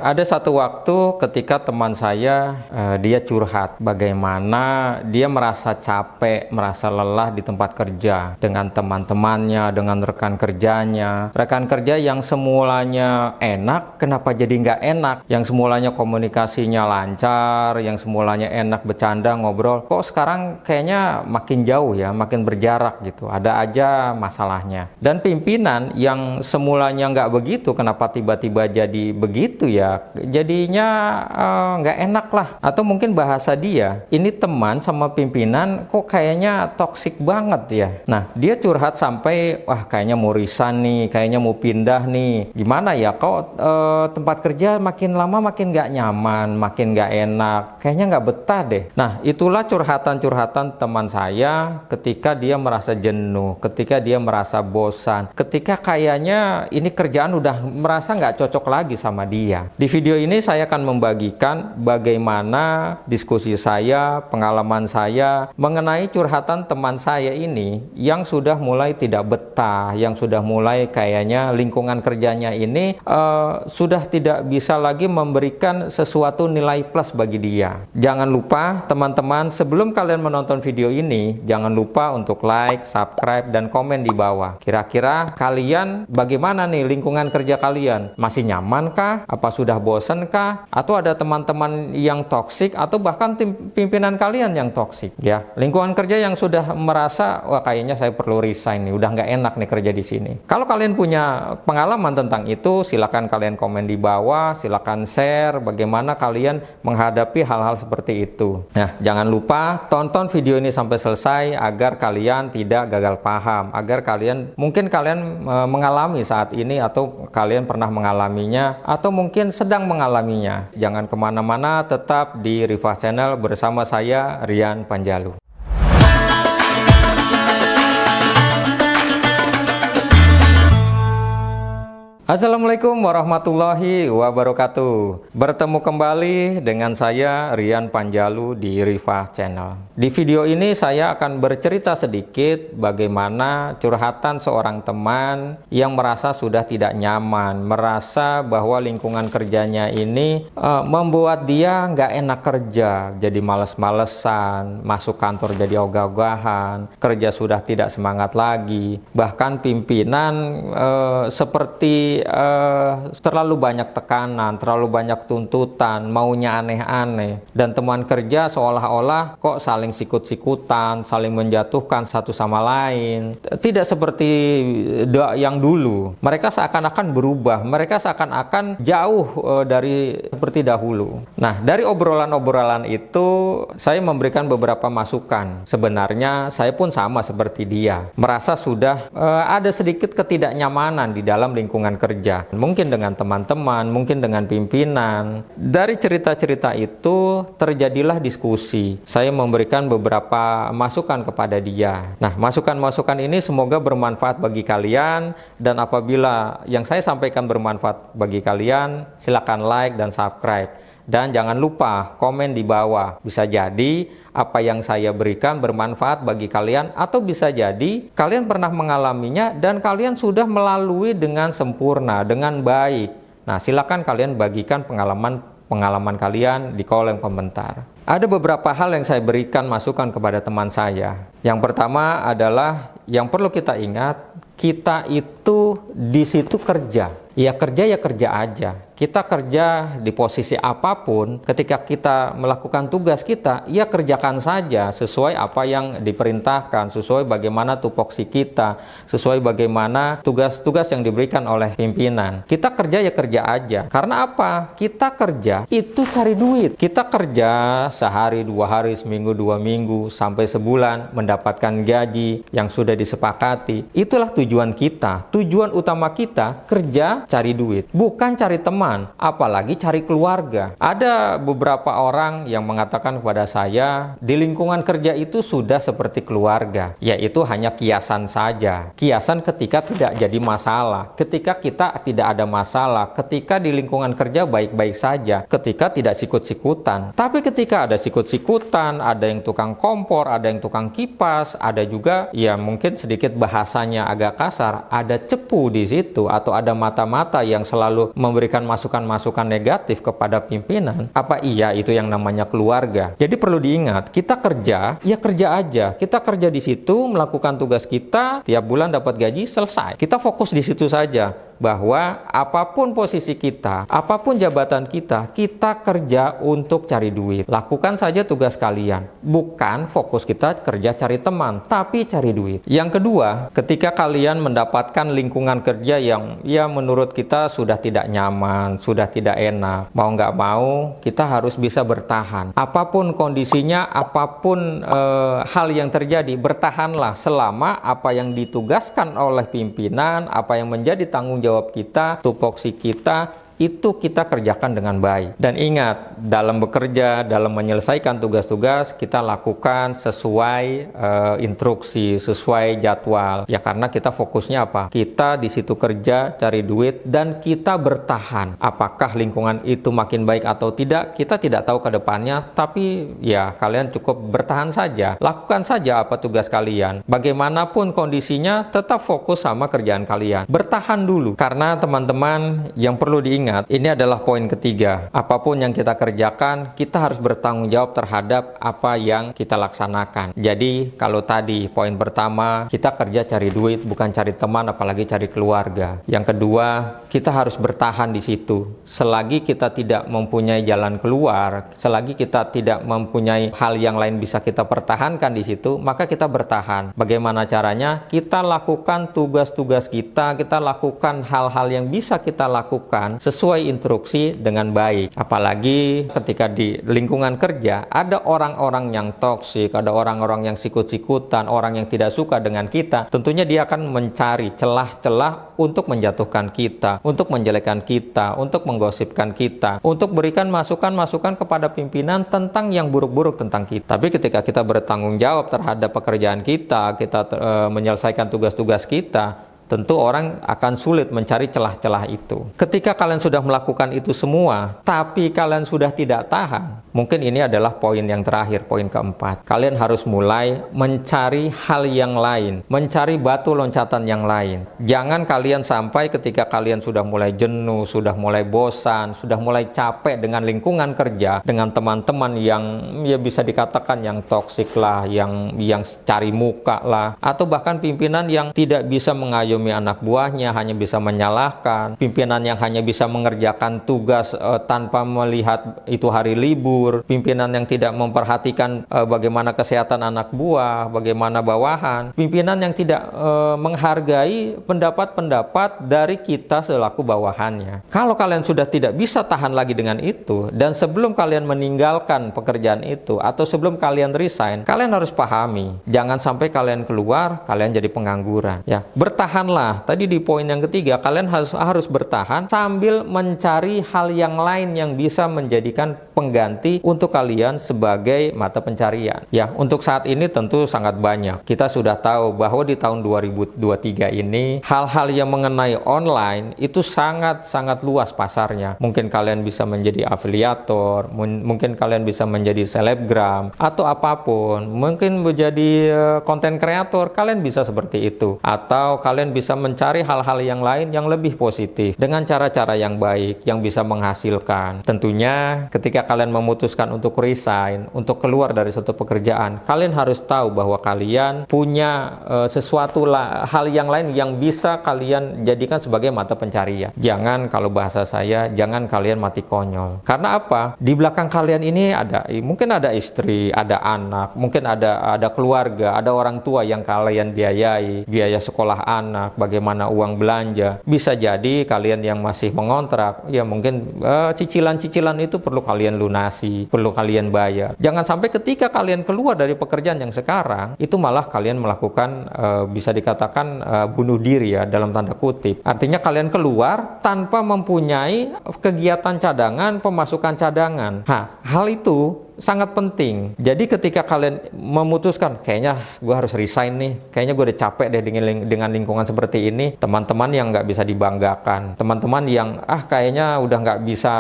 Ada satu waktu ketika teman saya dia curhat bagaimana dia merasa capek, merasa lelah di tempat kerja dengan teman-temannya, dengan rekan kerjanya. Rekan kerja yang semulanya enak, kenapa jadi nggak enak? Yang semulanya komunikasinya lancar, yang semulanya enak bercanda, ngobrol, kok sekarang kayaknya makin jauh ya, makin berjarak gitu. Ada aja masalahnya. Dan pimpinan yang semulanya nggak begitu, kenapa tiba-tiba jadi begitu ya? Jadinya nggak enak lah. Atau mungkin bahasa dia, ini teman sama pimpinan kok kayaknya toksik banget ya. Nah, dia curhat sampai wah kayaknya mau resign nih, kayaknya mau pindah nih. Gimana ya, kok tempat kerja makin lama makin nggak nyaman, makin nggak enak, kayaknya nggak betah deh. Nah, itulah curhatan-curhatan teman saya ketika dia merasa jenuh, ketika dia merasa bosan, ketika kayaknya ini kerjaan udah merasa nggak cocok lagi sama dia. Di video ini saya akan membagikan bagaimana diskusi saya, pengalaman saya mengenai curhatan teman saya ini yang sudah mulai tidak betah, yang sudah mulai kayaknya lingkungan kerjanya ini sudah tidak bisa lagi memberikan sesuatu nilai plus bagi dia. Jangan lupa teman-teman, sebelum kalian menonton video ini, jangan lupa untuk like, subscribe, dan komen di bawah. Kira-kira kalian bagaimana nih lingkungan kerja kalian? Masih nyaman kah? Apa sudah bosan kah? Atau ada teman-teman yang toksik atau bahkan pimpinan kalian yang toksik ya? Lingkungan kerja yang sudah merasa wah kayaknya saya perlu resign nih, udah nggak enak nih kerja di sini. Kalau kalian punya pengalaman tentang itu, silakan kalian komen di bawah, silakan share bagaimana kalian menghadapi hal-hal seperti itu. Nah, jangan lupa tonton video ini sampai selesai agar kalian tidak gagal paham, agar mungkin kalian mengalami saat ini atau kalian pernah mengalaminya atau mungkin sedang mengalaminya. Jangan kemana-mana, tetap di Riva Channel bersama saya Rian Panjalu. Assalamualaikum warahmatullahi wabarakatuh. Bertemu kembali dengan saya Rian Panjalu di Riva Channel. Di video ini saya akan bercerita sedikit bagaimana curhatan seorang teman yang merasa sudah tidak nyaman, merasa bahwa lingkungan kerjanya ini membuat dia nggak enak kerja, jadi males-malesan, masuk kantor jadi ogah-ogahan, kerja sudah tidak semangat lagi, bahkan pimpinan seperti terlalu banyak tekanan, terlalu banyak tuntutan, maunya aneh-aneh, dan teman kerja seolah-olah kok saling sikut-sikutan, saling menjatuhkan satu sama lain. Tidak seperti yang dulu. Mereka seakan-akan berubah, mereka seakan-akan jauh dari seperti dahulu. Nah, dari obrolan-obrolan itu saya memberikan beberapa masukan. Sebenarnya saya pun sama seperti dia, merasa sudah ada sedikit ketidaknyamanan di dalam lingkungan kerja. Mungkin dengan teman-teman, mungkin dengan pimpinan. Dari cerita-cerita itu terjadilah diskusi. Saya memberikan beberapa masukan kepada dia. Nah, masukan-masukan ini semoga bermanfaat bagi kalian, dan apabila yang saya sampaikan bermanfaat bagi kalian, silakan like dan subscribe. Dan jangan lupa komen di bawah. Bisa jadi apa yang saya berikan bermanfaat bagi kalian, atau bisa jadi kalian pernah mengalaminya dan kalian sudah melalui dengan sempurna, dengan baik. Nah, silakan kalian bagikan pengalaman kalian di kolom komentar. Ada beberapa hal yang saya berikan masukan kepada teman saya. Yang pertama adalah yang perlu kita ingat, kita itu di situ kerja. Ya kerja aja. Kita kerja di posisi apapun, ketika kita melakukan tugas kita, ya kerjakan saja sesuai apa yang diperintahkan, sesuai bagaimana tupoksi kita, sesuai bagaimana tugas-tugas yang diberikan oleh pimpinan. Kita kerja ya kerja aja. Karena apa? Kita kerja itu cari duit. Kita kerja sehari, 2 hari, seminggu, 2 minggu, sampai sebulan mendapatkan gaji yang sudah disepakati. Itulah tujuan kita. Tujuan utama kita kerja cari duit, bukan cari teman, apalagi cari keluarga. Ada beberapa orang yang mengatakan kepada saya, di lingkungan kerja itu sudah seperti keluarga, yaitu hanya kiasan saja. Kiasan ketika tidak jadi masalah, ketika kita tidak ada masalah, ketika di lingkungan kerja baik-baik saja, ketika tidak sikut-sikutan. Tapi ketika ada sikut-sikutan, ada yang tukang kompor, ada yang tukang kipas, ada juga ya mungkin sedikit bahasanya agak kasar, ada cepu di situ, atau ada mata-mata yang selalu memberikan masukan masukan-masukan negatif kepada pimpinan, apa iya itu yang namanya keluarga? Jadi perlu diingat, kita kerja, ya kerja aja. Kita kerja di situ, melakukan tugas kita, tiap bulan dapat gaji, selesai. Kita fokus di situ saja. Bahwa apapun posisi kita, apapun jabatan kita kerja untuk cari duit. Lakukan saja tugas kalian. Bukan fokus kita kerja cari teman, tapi cari duit. Yang kedua, ketika kalian mendapatkan lingkungan kerja yang ya menurut kita sudah tidak nyaman, sudah tidak enak, mau nggak mau kita harus bisa bertahan. Apapun kondisinya, apapun hal yang terjadi, bertahanlah selama apa yang ditugaskan oleh pimpinan, apa yang menjadi tanggung jawab kita, tupoksi kita, itu kita kerjakan dengan baik. Dan ingat, dalam bekerja, dalam menyelesaikan tugas-tugas, kita lakukan sesuai instruksi, sesuai jadwal. Ya karena kita fokusnya apa? Kita di situ kerja, cari duit, dan kita bertahan. Apakah lingkungan itu makin baik atau tidak, kita tidak tahu ke depannya, tapi ya kalian cukup bertahan saja. Lakukan saja apa tugas kalian. Bagaimanapun kondisinya, tetap fokus sama kerjaan kalian. Bertahan dulu. Karena teman-teman yang perlu diingat, ini adalah poin ketiga. Apapun yang kita kerjakan, kita harus bertanggung jawab terhadap apa yang kita laksanakan. Jadi, kalau tadi poin pertama, kita kerja cari duit, bukan cari teman, apalagi cari keluarga. Yang kedua, kita harus bertahan di situ. Selagi kita tidak mempunyai jalan keluar, selagi kita tidak mempunyai hal yang lain bisa kita pertahankan di situ, maka kita bertahan. Bagaimana caranya? Kita lakukan tugas-tugas kita lakukan hal-hal yang bisa kita lakukan sesuai instruksi dengan baik. Apalagi ketika di lingkungan kerja ada orang-orang yang toksik, ada orang-orang yang sikut-sikutan, orang yang tidak suka dengan kita, tentunya dia akan mencari celah-celah untuk menjatuhkan kita, untuk menjelekkan kita, untuk menggosipkan kita, untuk berikan masukan-masukan kepada pimpinan tentang yang buruk-buruk tentang kita. Tapi ketika kita bertanggung jawab terhadap pekerjaan kita menyelesaikan tugas-tugas kita, tentu orang akan sulit mencari celah-celah itu. Ketika kalian sudah melakukan itu semua, tapi kalian sudah tidak tahan, mungkin ini adalah poin yang terakhir, poin keempat. Kalian harus mulai mencari hal yang lain, mencari batu loncatan yang lain. Jangan kalian sampai ketika kalian sudah mulai jenuh, sudah mulai bosan, sudah mulai capek dengan lingkungan kerja, dengan teman-teman yang ya bisa dikatakan yang toksik lah, yang cari muka lah, atau bahkan pimpinan yang tidak bisa mengayomi anak buahnya, hanya bisa menyalahkan, pimpinan yang hanya bisa mengerjakan tugas tanpa melihat itu hari libur, pimpinan yang tidak memperhatikan bagaimana kesehatan anak buah, bagaimana bawahan, pimpinan yang tidak menghargai pendapat-pendapat dari kita selaku bawahannya. Kalau kalian sudah tidak bisa tahan lagi dengan itu, dan sebelum kalian meninggalkan pekerjaan itu, atau sebelum kalian resign, kalian harus pahami, jangan sampai kalian keluar, kalian jadi pengangguran. Ya, bertahan. Tadi di poin yang ketiga, kalian harus bertahan sambil mencari hal yang lain yang bisa menjadikan pengganti untuk kalian sebagai mata pencarian. Ya, untuk saat ini tentu sangat banyak. Kita sudah tahu bahwa di tahun 2023 ini hal-hal yang mengenai online itu sangat luas pasarnya. Mungkin kalian bisa menjadi afiliator, mungkin kalian bisa menjadi selebgram atau apapun. Mungkin menjadi konten kreator, kalian bisa seperti itu. Atau kalian bisa mencari hal-hal yang lain yang lebih positif dengan cara-cara yang baik, yang bisa menghasilkan. Tentunya ketika kalian memutuskan untuk resign, untuk keluar dari satu pekerjaan, kalian harus tahu bahwa kalian punya sesuatu hal yang lain yang bisa kalian jadikan sebagai mata pencarian. Jangan, kalau bahasa saya, jangan kalian mati konyol. Karena apa? Di belakang kalian ini mungkin ada istri, ada anak, mungkin ada keluarga, ada orang tua yang kalian biayai, biaya sekolah anak, bagaimana uang belanja. Bisa jadi kalian yang masih mengontrak, ya mungkin cicilan-cicilan itu perlu kalian lunasi, perlu kalian bayar. Jangan sampai ketika kalian keluar dari pekerjaan yang sekarang, itu malah kalian melakukan bisa dikatakan bunuh diri ya, dalam tanda kutip. Artinya kalian keluar tanpa mempunyai kegiatan cadangan, pemasukan cadangan. Hal itu sangat penting. Jadi ketika kalian memutuskan, kayaknya gue harus resign nih, kayaknya gue udah capek deh dengan lingkungan seperti ini, teman-teman yang nggak bisa dibanggakan, teman-teman yang kayaknya udah nggak bisa,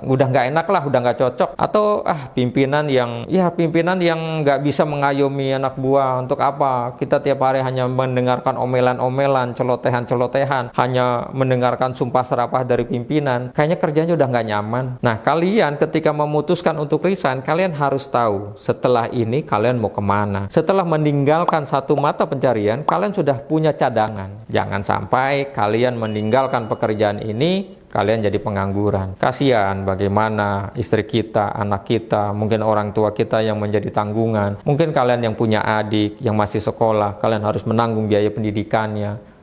udah nggak enak lah, udah nggak cocok, atau pimpinan yang nggak bisa mengayomi anak buah. Untuk apa kita tiap hari hanya mendengarkan omelan-omelan, celotehan-celotehan, hanya mendengarkan sumpah serapah dari pimpinan, kayaknya kerjanya udah nggak nyaman. Nah, kalian ketika memutuskan untuk resign, kalian harus tahu setelah ini kalian mau kemana. Setelah meninggalkan satu mata pencarian, kalian sudah punya cadangan. Jangan sampai kalian meninggalkan pekerjaan ini, kalian jadi pengangguran. Kasihan bagaimana istri kita, anak kita, mungkin orang tua kita yang menjadi tanggungan. Mungkin kalian yang punya adik yang masih sekolah, kalian harus menanggung biaya pendidikannya.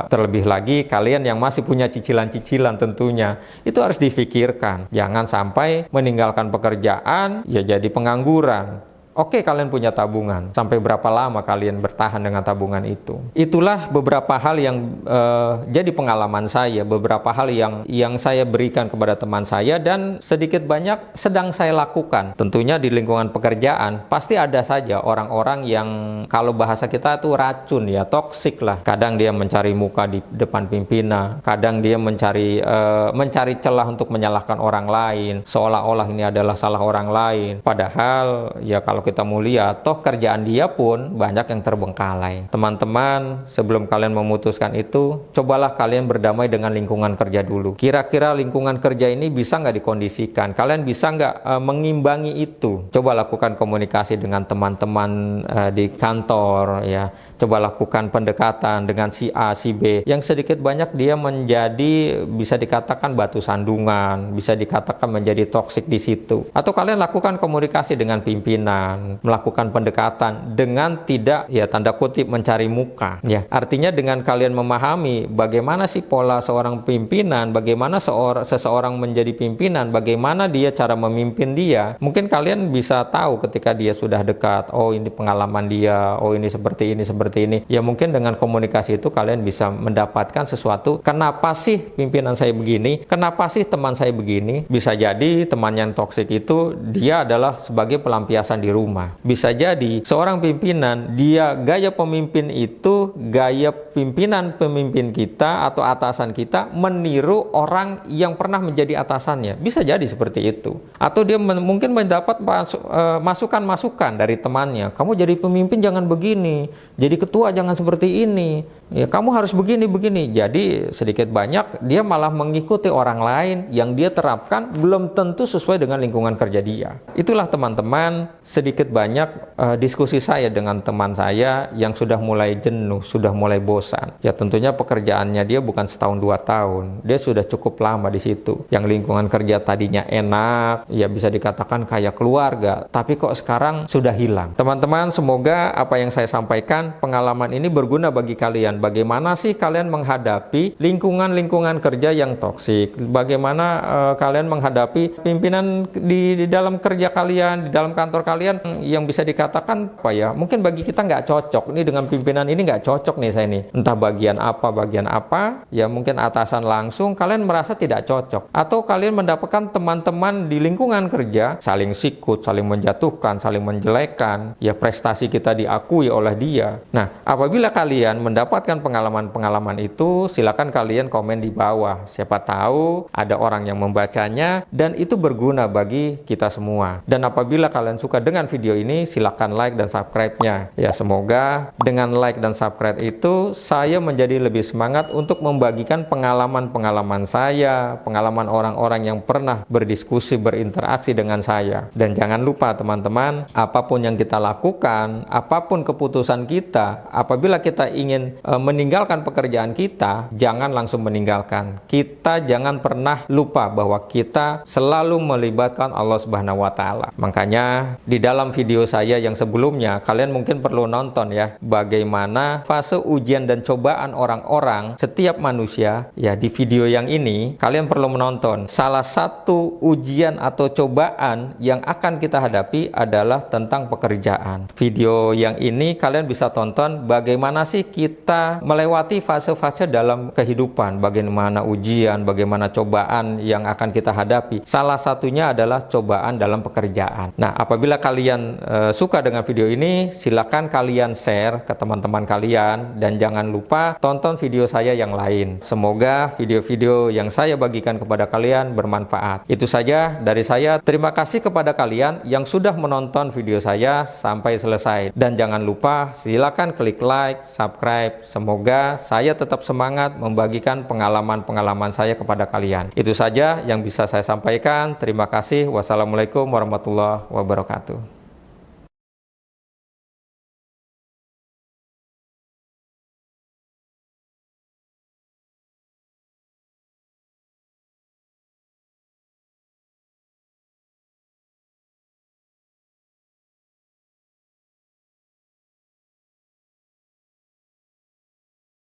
Terlebih lagi kalian yang masih punya cicilan-cicilan, tentunya itu harus difikirkan. Jangan sampai meninggalkan pekerjaan ya jadi pengangguran. Oke, kalian punya tabungan. Sampai berapa lama kalian bertahan dengan tabungan itu? Itulah beberapa hal yang jadi pengalaman saya, beberapa hal yang saya berikan kepada teman saya dan sedikit banyak sedang saya lakukan. Tentunya di lingkungan pekerjaan pasti ada saja orang-orang yang kalau bahasa kita itu racun ya, toksik lah. Kadang dia mencari muka di depan pimpinan, kadang dia mencari celah untuk menyalahkan orang lain, seolah-olah ini adalah salah orang lain. Padahal ya kalau kita mau lihat, toh kerjaan dia pun banyak yang terbengkalai. Teman-teman, sebelum kalian memutuskan itu, cobalah kalian berdamai dengan lingkungan kerja dulu. Kira-kira lingkungan kerja ini bisa nggak dikondisikan? Kalian bisa nggak mengimbangi itu? Coba lakukan komunikasi dengan teman-teman di kantor, ya. Coba lakukan pendekatan dengan si A, si B, yang sedikit banyak dia menjadi bisa dikatakan batu sandungan, bisa dikatakan menjadi toksik di situ. Atau kalian lakukan komunikasi dengan pimpinan, melakukan pendekatan dengan tidak ya tanda kutip mencari muka ya. Artinya dengan kalian memahami bagaimana sih pola seorang pimpinan, bagaimana seseorang menjadi pimpinan, bagaimana dia cara memimpin dia, mungkin kalian bisa tahu ketika dia sudah dekat, oh ini pengalaman dia, oh ini seperti ini ya. Mungkin dengan komunikasi itu kalian bisa mendapatkan sesuatu, kenapa sih pimpinan saya begini, kenapa sih teman saya begini. Bisa jadi teman yang toksik itu dia adalah sebagai pelampiasan di rumah. Bisa jadi seorang pimpinan, dia gaya pemimpin itu gaya pemimpin kita atau atasan kita meniru orang yang pernah menjadi atasannya. Bisa jadi seperti itu. Atau dia mungkin mendapat masukan-masukan dari temannya, kamu jadi pemimpin jangan begini, jadi ketua jangan seperti ini, ya kamu harus begini. Jadi sedikit banyak dia malah mengikuti orang lain yang dia terapkan belum tentu sesuai dengan lingkungan kerja dia. Itulah teman-teman sedikit banyak diskusi saya dengan teman saya yang sudah mulai jenuh, sudah mulai bosan. Ya tentunya pekerjaannya dia bukan setahun 2 tahun, dia sudah cukup lama di situ. Yang lingkungan kerja tadinya enak, ya bisa dikatakan kayak keluarga, tapi kok sekarang sudah hilang. Teman-teman, semoga apa yang saya sampaikan, pengalaman ini berguna bagi kalian. Bagaimana sih kalian menghadapi lingkungan kerja yang toksik? Bagaimana kalian menghadapi pimpinan di dalam kerja kalian, di dalam kantor kalian yang bisa dikatakan mungkin bagi kita nggak cocok. Ini dengan pimpinan ini nggak cocok nih saya nih. Entah bagian apa, ya mungkin atasan langsung kalian merasa tidak cocok. Atau kalian mendapatkan teman-teman di lingkungan kerja saling sikut, saling menjatuhkan, saling menjelekkan, ya prestasi kita diakui oleh dia. Nah, apabila kalian mendapatkan pengalaman-pengalaman itu, silakan kalian komen di bawah. Siapa tahu ada orang yang membacanya dan itu berguna bagi kita semua. Dan apabila kalian suka dengan video ini, silakan like dan subscribe-nya. Ya, semoga dengan like dan subscribe itu saya menjadi lebih semangat untuk membagikan pengalaman-pengalaman saya, pengalaman orang-orang yang pernah berdiskusi, berinteraksi dengan saya. Dan jangan lupa teman-teman, apapun yang kita lakukan, apapun keputusan kita, apabila kita ingin meninggalkan pekerjaan kita, jangan langsung meninggalkan. Kita jangan pernah lupa bahwa kita selalu melibatkan Allah Subhanahu wa Ta'ala. Makanya di dalam video saya yang sebelumnya, kalian mungkin perlu nonton ya, bagaimana fase ujian dan cobaan orang-orang, setiap manusia. Ya, di video yang ini kalian perlu menonton. Salah satu ujian atau cobaan yang akan kita hadapi adalah tentang pekerjaan. Video yang ini kalian bisa tonton bagaimana sih kita kita melewati fase-fase dalam kehidupan, bagaimana ujian, bagaimana cobaan yang akan kita hadapi. Salah satunya adalah cobaan dalam pekerjaan. Nah, apabila kalian suka dengan video ini, silakan kalian share ke teman-teman kalian dan jangan lupa tonton video saya yang lain. Semoga video-video yang saya bagikan kepada kalian bermanfaat. Itu saja dari saya. Terima kasih kepada kalian yang sudah menonton video saya sampai selesai. Dan jangan lupa silakan klik like, subscribe. Semoga saya tetap semangat membagikan pengalaman-pengalaman saya kepada kalian. Itu saja yang bisa saya sampaikan. Terima kasih. Wassalamualaikum warahmatullahi wabarakatuh.